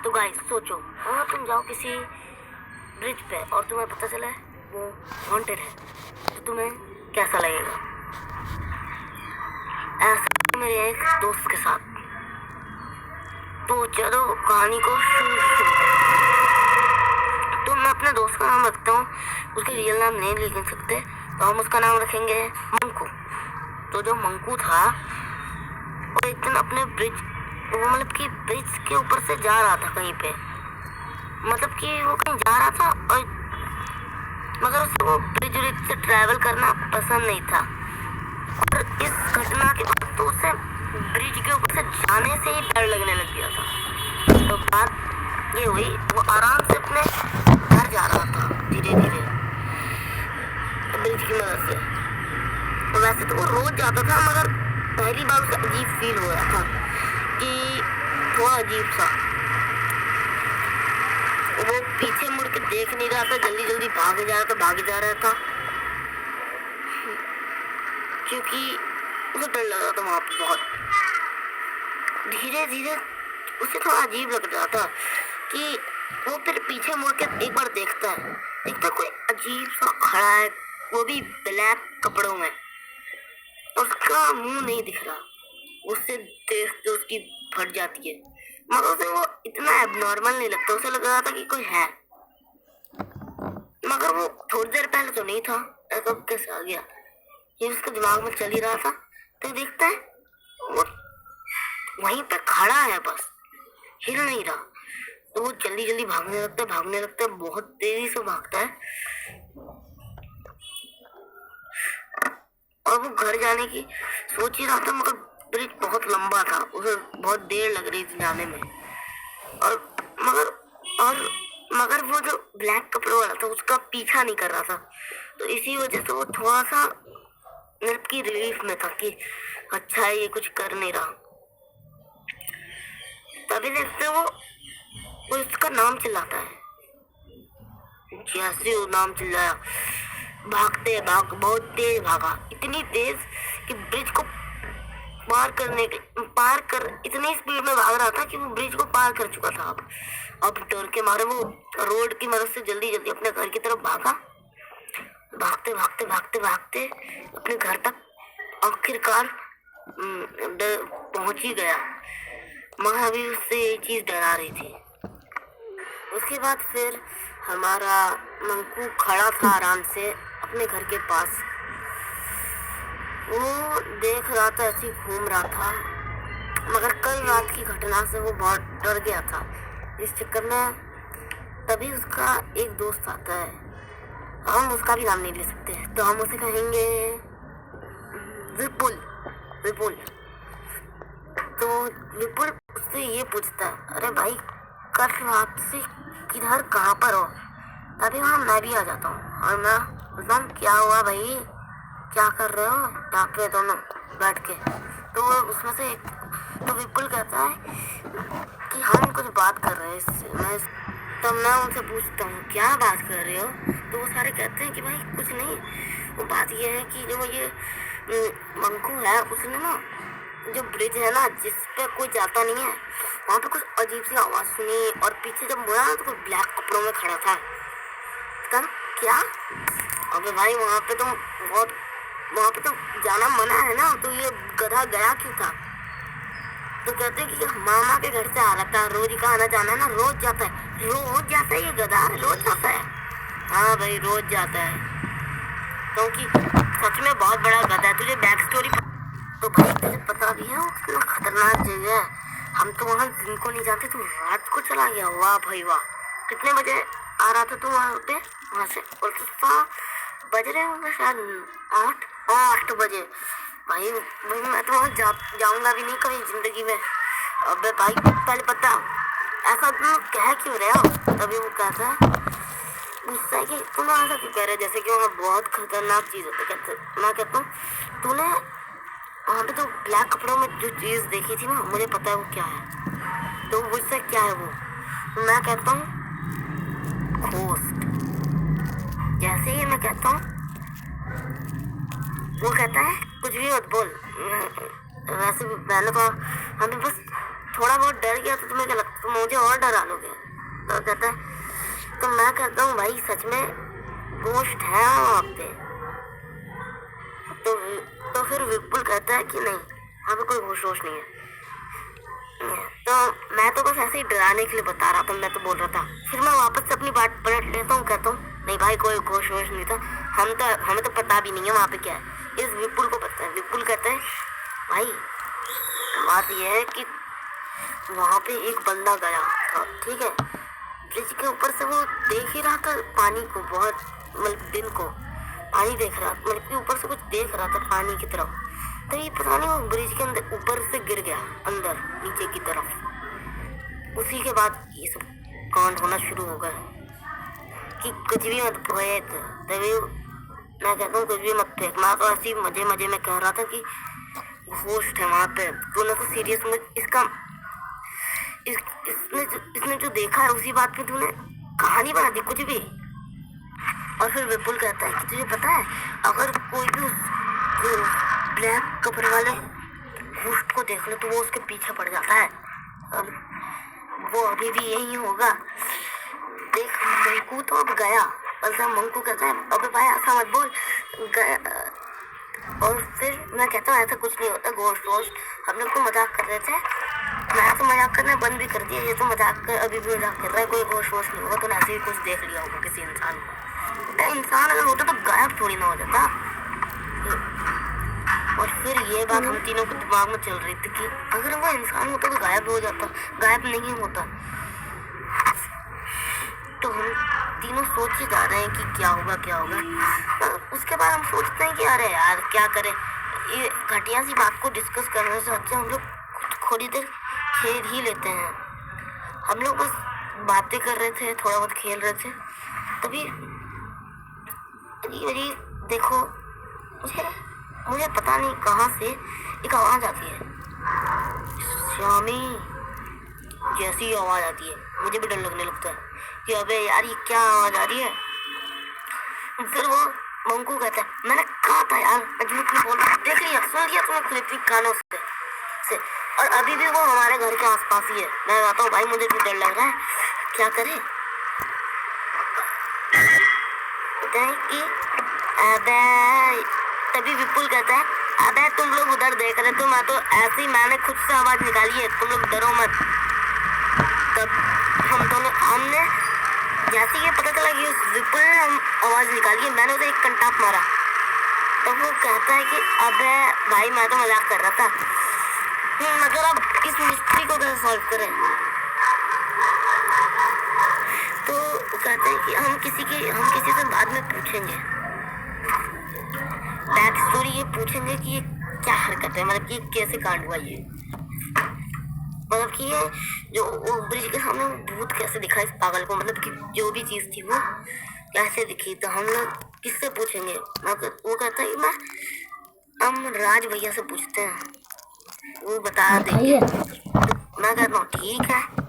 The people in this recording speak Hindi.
तो गाइस सोचो, और तुम जाओ किसी ब्रिज पे और तुम्हें पता चला वो हॉन्टेड है, तो तुम्हें कैसा लगेगा? ऐसा मेरे एक दोस्त के साथ। तो चलो कहानी को शुरू से शुरू करते। तो मैं अपने दोस्त का नाम रखता हूँ, उसके रियल नाम नहीं लिख सकते, तो हम उसका नाम रखेंगे मंकू। तो जो मंकू था वो एक दिन अपने ब्रिज, वो मतलब कि ब्रिज के ऊपर से जा रहा था कहीं पे, मतलब कि वो कहीं जा रहा था, और मगर उसे वो ब्रिज से ट्रैवल करना पसंद नहीं था। और इस घटना के बाद तो उसे ब्रिज के ऊपर से जाने से ही डर लगने लग गया था। तो बात ये हुई, वो आराम से अपने घर जा रहा था धीरे धीरे ब्रिज की मदद से। तो वैसे तो वो रोज जाता था, मगर पहली बार उसे अजीब फील हो रहा था कि थोड़ा अजीब सा। वो पीछे मुड़ के देख नहीं रहा था, जल्दी जल्दी भाग जा रहा था क्योंकि उसे डर लग रहा था वहां पे बहुत। धीरे धीरे उसे थोड़ा अजीब लग रहा था कि वो फिर पीछे मुड़ के एक बार देखता है कोई अजीब सा खड़ा है, वो भी ब्लैक कपड़ों में, उसका मुंह नहीं दिख रहा। उससे देख के उसकी फट जाती है, मगर उसे वो इतना एबनॉर्मल नहीं लगता। उसे लग रहा था कि कोई है, मगर वो थोड़ी देर पहले तो नहीं था। ऐसा कैसे आ गया, ये उसके दिमाग में चल ही रहा था। तो देखता है वो वहीं पे खड़ा है, बस हिल नहीं रहा। तो वो जल्दी जल्दी भागने लगता है, बहुत तेजी से भागता है। और वो घर जाने की सोच ही रहा था, मगर ब्रिज बहुत लंबा था, उसे बहुत देर लग रही थी जाने में। मगर वो जो ब्लैक कपड़ों वाला था उसका पीछा नहीं कर रहा था। तो इसी वजह से वो थोड़ा सा मतलब की रिलीफ में था कि अच्छा है, ये कुछ कर नहीं रहा। तभी देखते वो उसका नाम चिल्लाता है। जैसे वो नाम चिल्लाया, बहुत तेज भागा, इतनी तेज कि ब्रिज को पार कर इतनी स्पीड में भाग रहा था कि वो ब्रिज को पार कर चुका था। अब डर के मारे वो रोड की मदद से जल्दी जल्दी अपने घर की तरफ भागा। भागते अपने घर तक आखिरकार पहुंच ही गया, मगर अभी उससे ये चीज डरा रही थी। उसके बाद फिर हमारा मंकू खड़ा था आराम से अपने घर के पास। वो देख रहा था, ऐसे घूम रहा था, मगर कल रात की घटना से वो बहुत डर गया था। इस चक्कर में तभी उसका एक दोस्त आता है, हम उसका भी नाम नहीं ले सकते, तो हम उसे कहेंगे विपुल। तो विपुल उससे ये पूछता है, अरे भाई कल रात से किधर कहाँ पर हो? तभी वहाँ मैं भी आ जाता हूँ और मैं पूछता हूँ क्या हुआ भाई, क्या कर रहे हो यहाँ पे दोनों बैठ के? तो उसमें से तो विपुल कहता है कि हम कुछ बात कर रहे हैं। तब मैं उनसे पूछता हूँ क्या बात कर रहे हो? तो वो सारे कहते हैं कि भाई कुछ नहीं, वो बात ये है कि जो ये मंकू है, उसने ना जो ब्रिज है ना जिस पे कोई जाता नहीं है, वहाँ पे कुछ अजीब सी आवाज़ सुनी, और पीछे जब मुड़ा ना तो कोई ब्लैक कपड़ों में खड़ा था। तब क्या? अबे भाई वहाँ पे तो जाना मना है ना, तो ये गधा गया क्यों था? तो कहते हैं कि मामा के घर से आ रहा था, रोज का आना जाना है ना, रोज जाता है ये गधा, रोज जाता है। हाँ भाई रोज जाता है, क्योंकि सच में बहुत बड़ा गधा है। तुझे बैक स्टोरी तो भाई तुझे पता भी है वो कितना खतरनाक जगह है। हम तो वहाँ दिन को नहीं जाते, तू रात को चला गया। वाह भाई वाह। कितने बजे आ रहा था तू वहाँ पे? वहाँ से बज रहे होंगे शायद 8 बजे। भाई मैं तो वहाँ जाऊंगा भी नहीं कभी जिंदगी में। अबे भाई पहले बता, ऐसा तुम कह क्यों रहे हो? तभी वो कहता है मुझसे कि तुम ऐसा क्यों कह रहे, जैसे कि वहाँ बहुत खतरनाक चीज होती है। मैं कहता हूँ तूने वहाँ पे तो ब्लैक कपड़ों में जो चीज देखी थी ना, मुझे पता है वो क्या है। तो मुझसे क्या है वो? मैं कहता हूँ घोस्ट। जैसे ही मैं कहता हूँ वो कहता है कुछ भी मत बोल। वैसे भी मैंने तो हमें बस थोड़ा बहुत डर गया तो तुम्हें क्या लगता है तुम मुझे और डरा लोगे? तो कहता है तो मैं कहता हूँ भाई सच में गोश्त है वहाँ पे। तो तो फिर विपुल कहता है कि नहीं यहाँ पे कोई होश वोश नहीं है। तो मैं तो बस ऐसे ही डराने के लिए बता रहा था, मैं तो बोल रहा था। फिर मैं वापस से अपनी बात पलट लेता हूँ, कहता हूँ नहीं भाई कोई होश वोश नहीं था, हमें तो पता भी नहीं है वहाँ पे क्या है, इस विपुल को पता है। विपुल कहता है भाई बात यह है कि वहाँ पे एक बंदा गया था, ठीक है, ब्रिज के ऊपर से वो देख ही रहा था पानी को, बहुत मतलब दिन को पानी देख रहा, मतलब कि ऊपर से कुछ देख रहा था पानी की तरफ। तो ये पता नहीं वो ब्रिज के अंदर ऊपर से गिर गया अंदर नीचे की तरफ। उसी के बाद ये सब कांड होना शुरू हो गया कि कुछ भी मत फेंक। तभी मैं कहता हूँ कुछ भी मत फेंक। मैं तो ऐसे ही मजे मजे में कह रहा था कि होस्ट है वहाँ पे, तूने तो सीरियस में इसका इसने जो देखा है उसी बात पे तूने कहानी बना दी कुछ भी। और फिर विपुल कहता है कि तुझे पता है अगर कोई भी ब्लैक कपड़े वाले होस्ट को देख ले तो वो उसके पीछे पड़ जाता है। अब वो अभी भी यही होगा। देख मंकू तो अब गया, और जब मंकू कहता है अबे भाई ऐसा मत बोल गया। और फिर मैं कहता हूँ ऐसा कुछ नहीं होता, गोश्त वोश्त हम लोग तो मजाक कर रहे थे। मैं तो मजाक करना बंद भी कर दिया, ये तो मजाक कर अभी भी मजाक कर रहा है, कोई गोश्त वोश्त नहीं होगा। तो ऐसे ही कुछ देख लिया होगा किसी इंसान को। इंसान अगर होता तो गायब थोड़ी ना हो जाता। और फिर ये बात हम तीनों के दिमाग में चल रही थी कि अगर वो इंसान होता तो गायब हो जाता, गायब नहीं होता। तो हम तीनों सोच ही जा रहे हैं कि क्या होगा क्या होगा। उसके बाद हम सोचते हैं कि अरे यार क्या करें, ये घटिया सी बात को डिस्कस करने से अच्छा हम लोग थोड़ी देर खेल ही लेते हैं। हम लोग बस बातें कर रहे थे, थोड़ा बहुत खेल रहे थे, तभी अरे देखो मुझे पता नहीं कहाँ से एक आवाज आती है, स्वामी जैसी आवाज आती है मुझे भी डर लगने लगता है कि अबे यार ये क्या आवाज आ रही है। फिर वो मंकू कहता है मैंने कहा था यार, मैं झूठ नहीं बोल रहा, देख लिया सुन लिया तुमने खुद कानों से। और अभी भी वो हमारे घर के आसपास ही है। मैं कहता हूँ भाई मुझे भी डर लग रहा है, क्या करें। कि अबे तभी विपुल कहता है अबे तुम लोग उधर देख रहे तो मैं तो ऐसे ही मैंने खुद से आवाज निकाली है, तुम लोग डरो मत। तब हमने जैसे ये पता चला कि उस विपुल ने हम आवाज निकाली है, मैंने उसे एक कंटाप मारा। तो वो कहता है कि अबे भाई मैं तो मजाक कर रहा था, मगर अब इस मिस्ट्री को कैसे सॉल्व करें। तो कहते हैं कि हम किसी से बाद में पूछेंगे, बैक स्टोरी ये पूछेंगे कि ये क्या हरकत है, मतलब कि कैसे कांड हुआ ये, मतलब कि ये जो वो ब्रिज के सामने भूत कैसे दिखा इस पागल को, मतलब कि जो भी चीज थी वो कैसे दिखी। तो हम लोग किससे पूछेंगे? वो कहता है कि हम राज भैया से पूछते हैं, वो बता देंगे। मैं कहता हूँ ठीक है।